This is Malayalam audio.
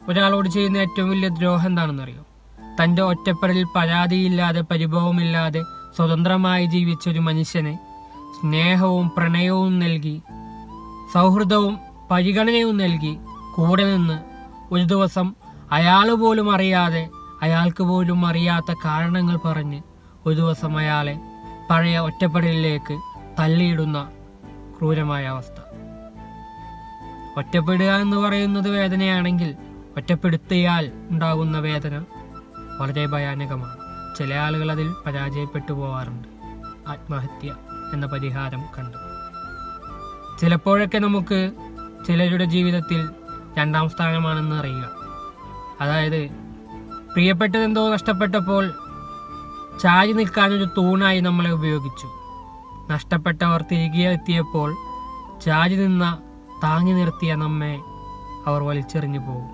ഒരാളോട് ചെയ്യുന്ന ഏറ്റവും വലിയ ദ്രോഹം എന്താണെന്നറിയോ? തൻ്റെ ഒറ്റപ്പെടലിൽ പരാതിയില്ലാതെ പരിഭവമില്ലാതെ സ്വതന്ത്രമായി ജീവിച്ച ഒരു മനുഷ്യന് സ്നേഹവും പ്രണയവും നൽകി, സൗഹൃദവും പരിഗണനയും നൽകി കൂടെ നിന്ന് ഒരു ദിവസം അയാൾ പോലും അറിയാതെ, അയാൾക്ക് പോലും അറിയാത്ത കാരണങ്ങൾ പറഞ്ഞ് ഒരു ദിവസം അയാളെ പഴയ ഒറ്റപ്പെടലിലേക്ക് തള്ളിയിടുന്ന ക്രൂരമായ അവസ്ഥ. ഒറ്റപ്പെടുക എന്ന് പറയുന്നത് വേദനയാണെങ്കിൽ ഒറ്റപ്പെടുത്തിയാൽ ഉണ്ടാകുന്ന വേദന വളരെ ഭയാനകമാണ്. ചില ആളുകൾ അതിൽ പരാജയപ്പെട്ടു പോകാറുണ്ട്, ആത്മഹത്യ എന്ന പരിഹാരം കണ്ട്. ചിലപ്പോഴൊക്കെ നമുക്ക് ചിലരുടെ ജീവിതത്തിൽ രണ്ടാം സ്ഥാനമാണെന്ന് അറിയുക. അതായത് പ്രിയപ്പെട്ടതെന്തോ നഷ്ടപ്പെട്ടപ്പോൾ ചാരി നിൽക്കാനൊരു തൂണായി നമ്മളെ ഉപയോഗിച്ചു. നഷ്ടപ്പെട്ടവർ തിരികെ എത്തിയപ്പോൾ ചാരി നിന്ന താങ്ങി നിർത്തിയ നമ്മെ അവർ വലിച്ചെറിഞ്ഞു പോകും.